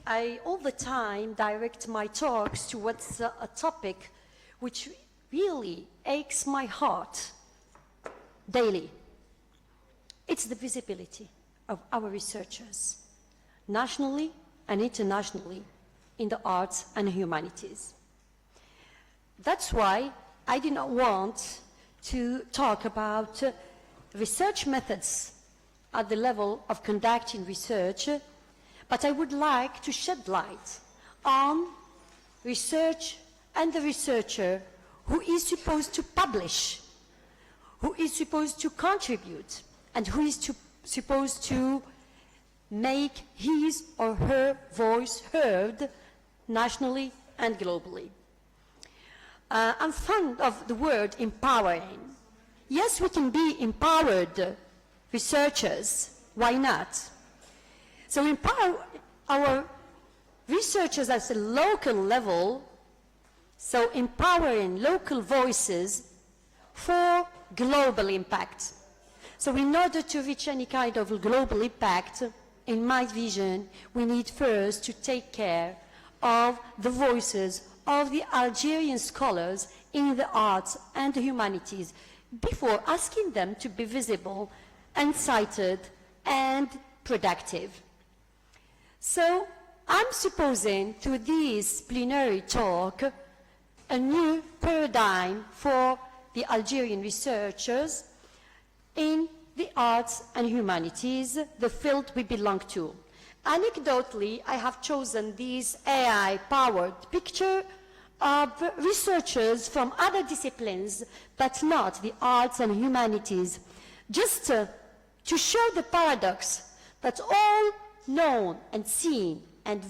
I all the time direct my talks towards a topic which really aches my heart daily. It's the visibility of our researchers, nationally and internationally, in the arts and humanities. That's why I did not want to talk about research methods at the level of conducting research, but I would like to shed light on research and the researcher who is supposed to publish, who is supposed to contribute, and who is supposed to make his or her voice heard nationally and globally. I'm fond of the word empowering. Yes, we can be empowered researchers. Why not? So empower our researchers at a local level, so empowering local voices for global impact. So in order to reach any kind of global impact, in my vision, we need first to take care of the voices of the Algerian scholars in the arts and the humanities before asking them to be visible and cited and productive. So I'm supposing through this plenary talk a new paradigm for the Algerian researchers in the arts and humanities, the field we belong to. Anecdotally, I have chosen this AI-powered picture of researchers from other disciplines, but not the arts and humanities, just to show the paradox that all known and seen and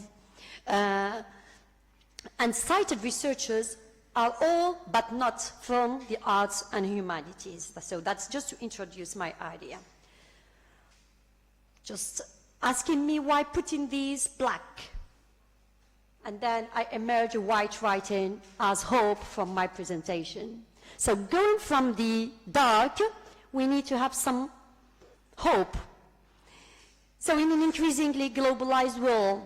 cited researchers are all but not from the arts and humanities. So that's just to introduce my idea. Just asking me why putting these black, and then I emerge a white writing as hope from my presentation. So going from the dark, we need to have some hope. So in an increasingly globalized world,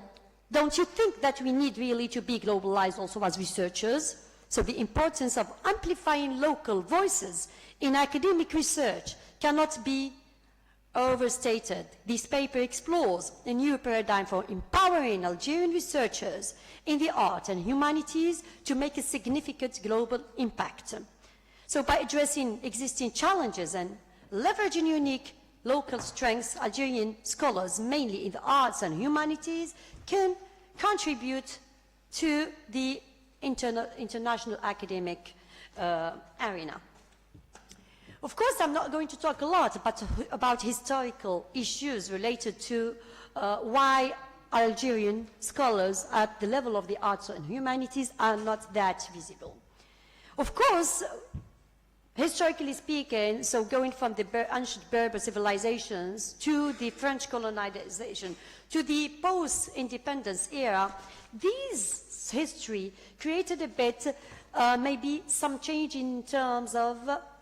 don't you think that we need really to be globalized also as researchers? So the importance of amplifying local voices in academic research cannot be overstated. This paper explores a new paradigm for empowering Algerian researchers in the arts and humanities to make a significant global impact. So by addressing existing challenges and leveraging unique local strengths, Algerian scholars, mainly in the arts and humanities, can contribute to the international academic arena. Of course, I'm not going to talk a lot about historical issues related to why Algerian scholars at the level of the arts and humanities are not that visible. Of course, historically speaking, so going from the ancient Berber civilizations to the French colonization to the post-independence era, this history created a bit, maybe some change in terms of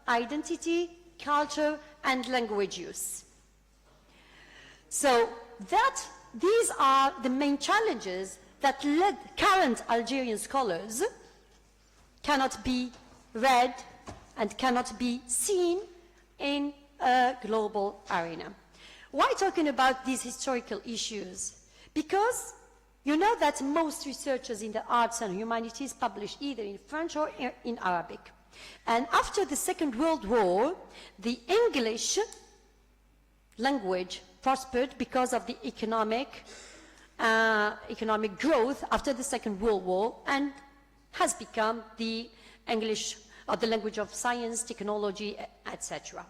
identity, culture, and language use. So these are the main challenges that led current Algerian scholars cannot be read and cannot be seen in a global arena. Why talking about these historical issues? Because you know that most researchers in the arts and humanities publish either in French or in Arabic. And after the Second World War, the English language prospered because of the economic growth after the Second World War and has become the English, or the language of science, technology, etc.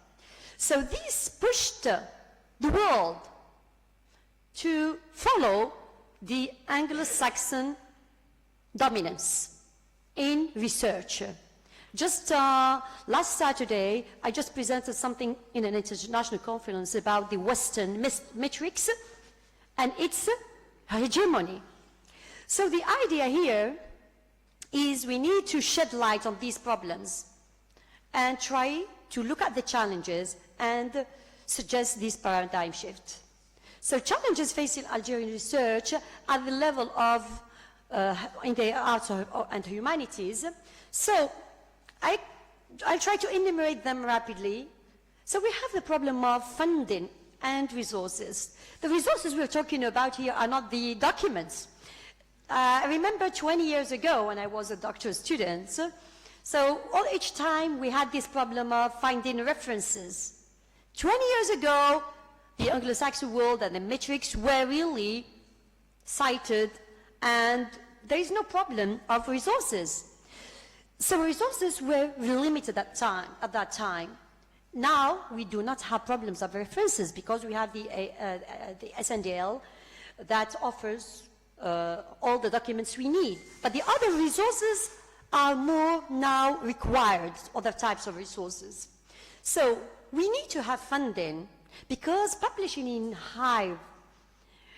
So this pushed the world to follow the Anglo-Saxon dominance in research. Just last Saturday, I just presented something in an international conference about the Western metrics and its hegemony. So the idea here is we need to shed light on these problems and try to look at the challenges and suggest this paradigm shift. So challenges facing Algerian research at the level of, in the arts and humanities. So I'll try to enumerate them rapidly. So we have the problem of funding and resources. The resources we're talking about here are not the documents. I remember 20 years ago when I was a doctoral student, so each time we had this problem of finding references. 20 years ago, the Anglo-Saxon world and the metrics were really cited, and there is no problem of resources. So resources were limited at that time. Now we do not have problems of references because we have the SNDL that offers all the documents we need. But the other resources are more now required, other types of resources. So we need to have funding because publishing in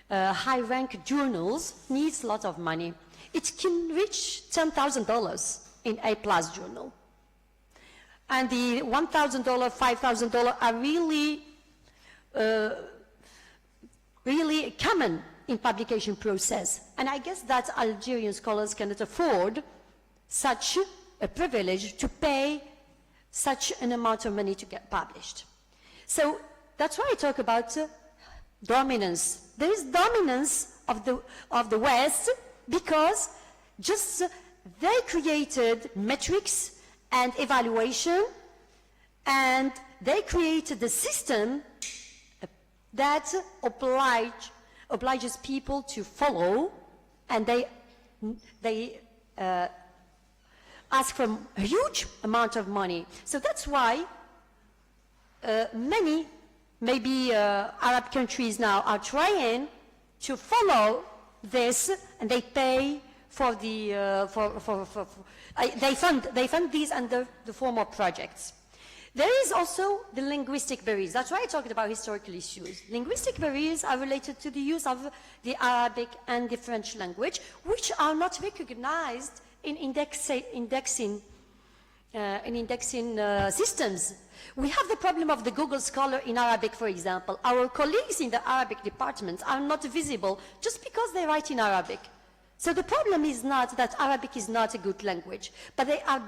high-ranked journals needs a lot of money. It can reach $10,000 in A+ journal. And the $1,000, $5,000 are really common in publication process. And I guess that Algerian scholars cannot afford such a privilege to pay such an amount of money to get published. So that's why I talk about dominance. There is dominance of the West because just they created metrics and evaluation, and they created a system that obliges people to follow, and they ask for a huge amount of money. So that's why many, maybe Arab countries now are trying to follow this, and they pay for the they fund these under the form of projects. There is also the linguistic barriers. That's why I talked about historical issues. Linguistic barriers are related to the use of the Arabic and the French language, which are not recognized in indexing systems. We have the problem of the Google Scholar in Arabic, for example. Our colleagues in the Arabic departments are not visible just because they write in Arabic. So the problem is not that Arabic is not a good language, but they are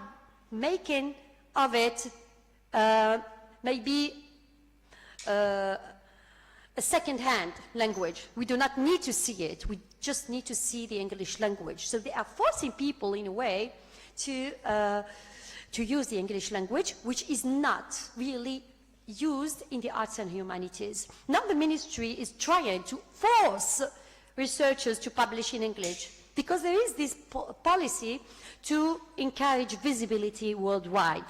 making of it maybe a second-hand language. We do not need to see it. We just need to see the English language. So they are forcing people, in a way, to use the English language, which is not really used in the arts and humanities. Now the ministry is trying to force researchers to publish in English, because there is this policy to encourage visibility worldwide.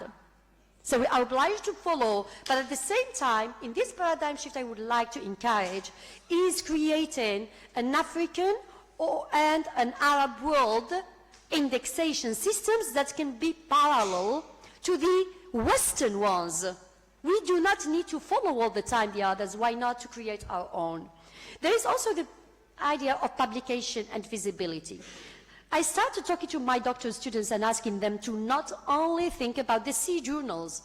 So we are obliged to follow, but at the same time, in this paradigm shift I would like to encourage is creating an African and an Arab world indexation systems that can be parallel to the Western ones. We do not need to follow all the time the others. Why not to create our own? There is also the idea of publication and visibility. I started talking to my doctoral students and asking them to not only think about the C journals,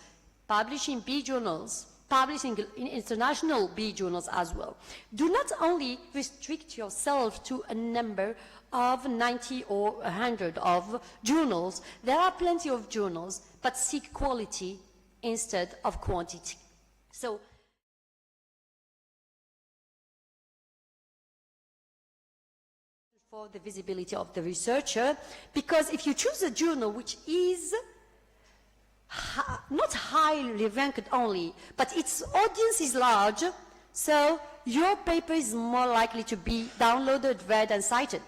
publishing B journals, publishing in international B journals as well. Do not only restrict yourself to a number of 90 or 100 of journals. There are plenty of journals, but seek quality instead of quantity. So, for the visibility of the researcher, because if you choose a journal which is not highly ranked only, but its audience is large, so your paper is more likely to be downloaded, read, and cited.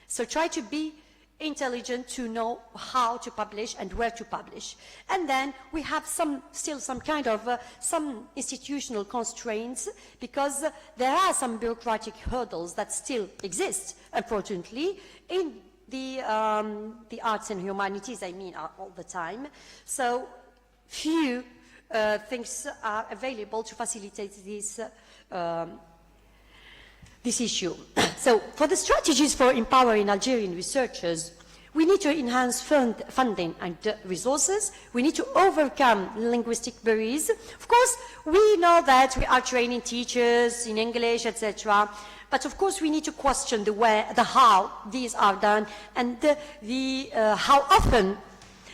So try to be intelligent to know how to publish and where to publish. And then we have still some kind of some institutional constraints, because there are some bureaucratic hurdles that still exist, unfortunately, in the arts and humanities, I mean, all the time. So few things are available to facilitate this issue. So for the strategies for empowering Algerian researchers, We need to enhance funding and resources. We need to overcome linguistic barriers. Of course, we know that we are training teachers in English, etc. But of course, we need to question the how these are done and how often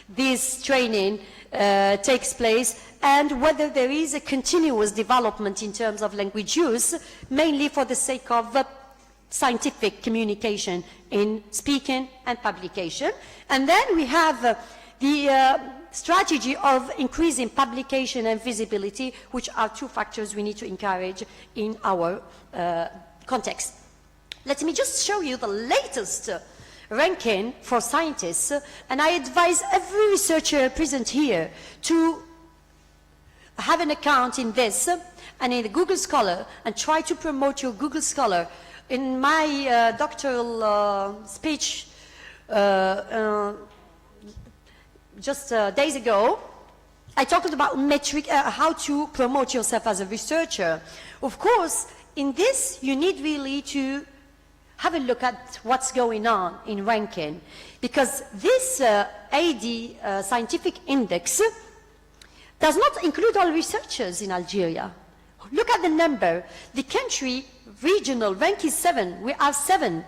this training takes place, and whether there is a continuous development in terms of language use, mainly for the sake of scientific communication in speaking and publication. And then we have the strategy of increasing publication and visibility, which are two factors we need to encourage in our context. Let me just show you the latest ranking for scientists, and I advise every researcher present here to have an account in this and in the Google Scholar and try to promote your Google Scholar. In my doctoral speech just days ago, I talked about metric, how to promote yourself as a researcher. Of course, in this, you need really to have a look at what's going on in ranking, because this AD scientific index does not include all researchers in Algeria. Look at the number. The country regional rank is 7. We are 7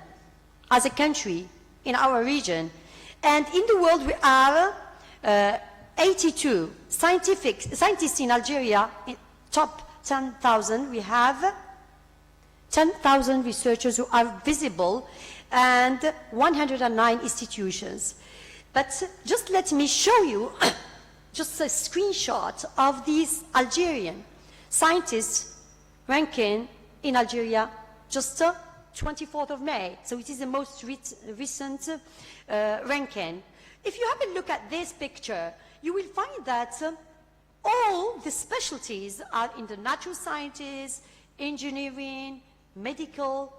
as a country in our region. And in the world, we are 82 scientists in Algeria. In top 10,000, we have 10,000 researchers who are visible and 109 institutions. But just let me show you just a screenshot of these Algerian scientists ranking in Algeria just 24th of May. So it is the most recent ranking. If you have a look at this picture, you will find that all the specialties are in the natural sciences, engineering, medical,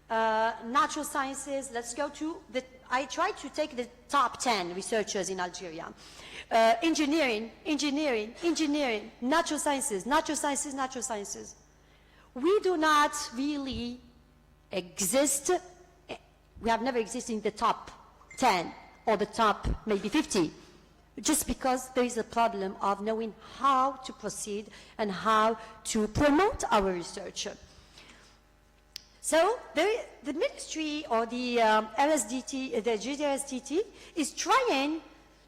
natural sciences. Let's go to I tried to take the top 10 researchers in Algeria. Engineering, natural sciences. We do not really exist, we have never existed in the top 10 or the top maybe 50, just because there is a problem of knowing how to proceed and how to promote our research. So the ministry or the LSDT, the GDSTT, is trying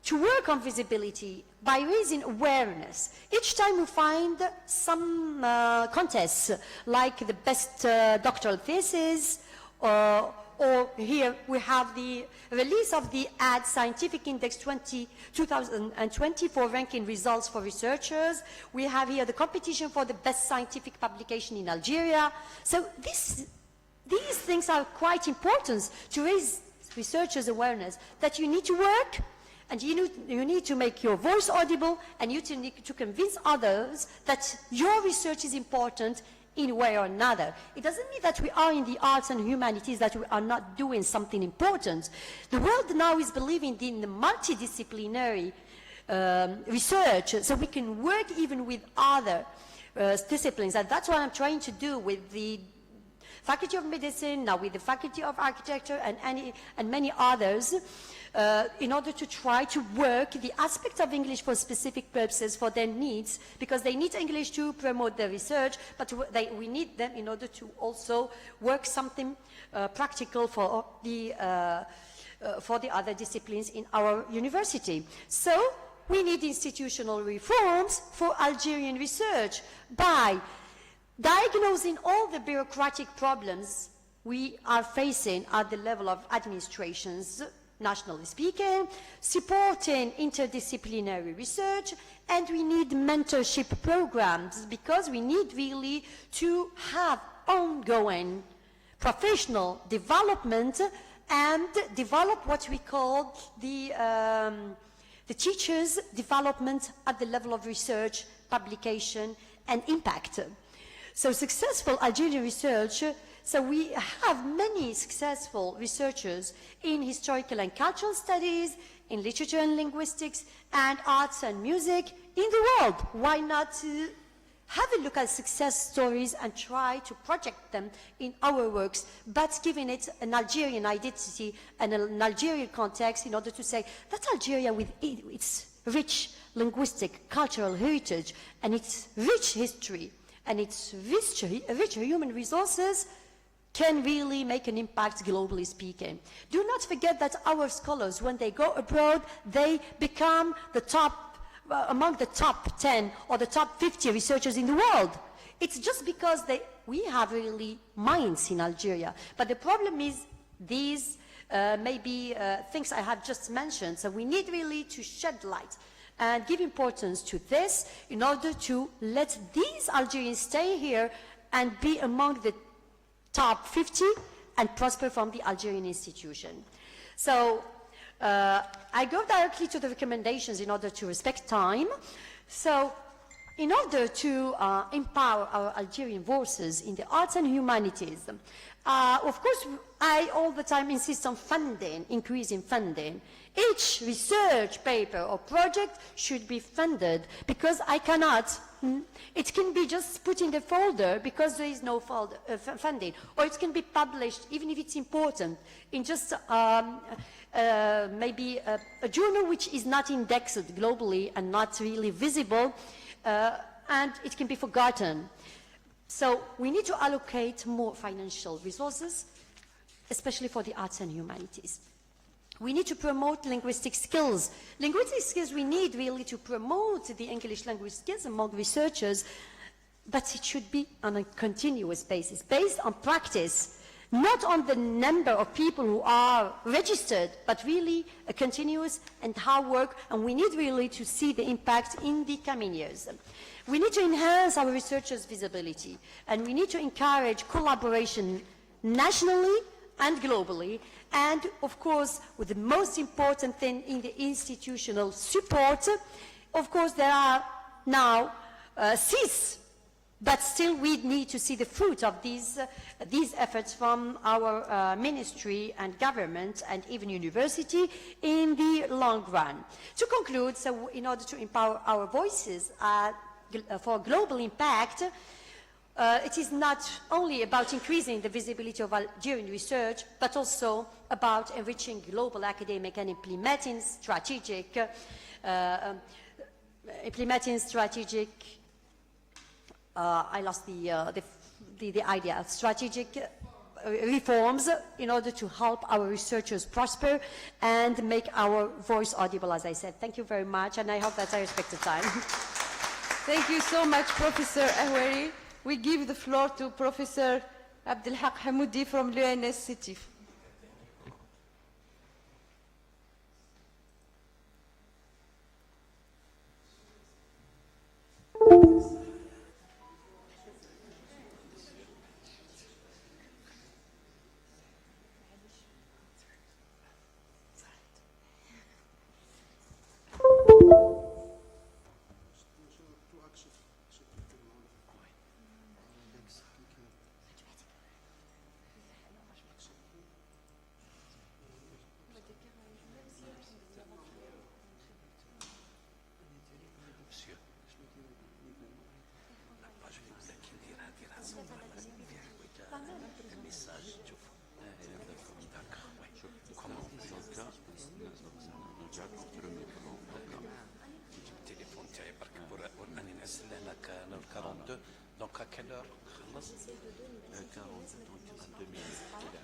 to work on visibility by raising awareness. Each time we find some contests, like the best doctoral thesis, or here we have the release of the AD Scientific Index 2020 for ranking results for researchers. We have here the competition for the best scientific publication in Algeria. So these things are quite important to raise researchers' awareness that you need to work, and you need to make your voice audible, and you need to convince others that your research is important in a way or another. It doesn't mean that we are in the arts and humanities that we are not doing something important. The world now is believing in the multidisciplinary research, so we can work even with other disciplines, and that's what I'm trying to do with the Faculty of Medicine, now with the Faculty of Architecture and many others, in order to try to work the aspects of English for specific purposes for their needs, because they need English to promote their research, but we need them in order to also work something practical for the other disciplines in our university. So we need institutional reforms for Algerian research by diagnosing all the bureaucratic problems we are facing at the level of administrations, nationally speaking, supporting interdisciplinary research, and we need mentorship programs, because we need really to have ongoing professional development and develop what we call the teachers' development at the level of research, publication, and impact. So successful Algerian research, so we have many successful researchers in historical and cultural studies, in literature and linguistics, and arts and music in the world. Why not have a look at success stories and try to project them in our works, but giving it an Algerian identity and an Algerian context in order to say that Algeria with its rich linguistic, cultural heritage and its rich history and its rich human resources can really make an impact globally speaking. Do not forget that our scholars, when they go abroad, they become the among the top 10 or the top 50 researchers in the world. It's just because we have really minds in Algeria. But the problem is these things I have just mentioned. So we need really to shed light and give importance to this in order to let these Algerians stay here and be among the top 50 and prosper from the Algerian institution. So I go directly to the recommendations in order to respect time. So in order to empower our Algerian voices in the arts and humanities, of course, I all the time insist on funding, increasing funding. Each research paper or project should be funded because I cannot, it can be just put in the folder because there is no funding, or it can be published, even if it's important, in just maybe a journal which is not indexed globally and not really visible, and it can be forgotten. So we need to allocate more financial resources, especially for the arts and humanities. We need to promote linguistic skills. Linguistic skills we need really to promote the English language skills among researchers, but it should be on a continuous basis, based on practice, not on the number of people who are registered, but really a continuous and hard work, and we need really to see the impact in the coming years. We need to enhance our researchers' visibility, and we need to encourage collaboration nationally and globally, and of course, with the most important thing in the institutional support, of course, there are now seats, but still we need to see the fruit of these efforts from our ministry and government and even university in the long run. To conclude, so in order to empower our voices for global impact, it is not only about increasing the visibility of Algerian research, but also about enriching global academic and implementing strategic, I lost the idea, strategic reforms in order to help our researchers prosper and make our voice audible, as I said. Thank you very much, and I hope that I respect the time. Thank you so much, Professor Ahouari. We give the floor to Professor Abdelhak Hamoudi from l'ENS Sétif. Donc à quelle heure خلص 42 donc 2 minutes كده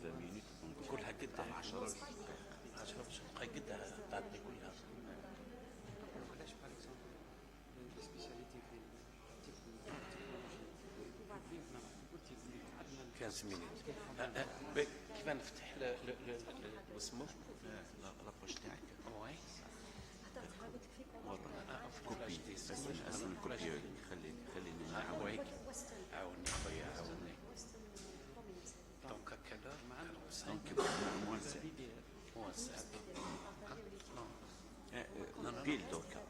2 minutes كلها قد 10 باش تبقى قد تعطي كلها علاش باغ اكزومبل سبيسياليتي في 15 minutes كيف نفتح اسمه لابوش تاعك وي كوبي اسم الكوبي خليني عاوني خويا عاوني دونك هكذا دونك موان ساعة بيل دوكا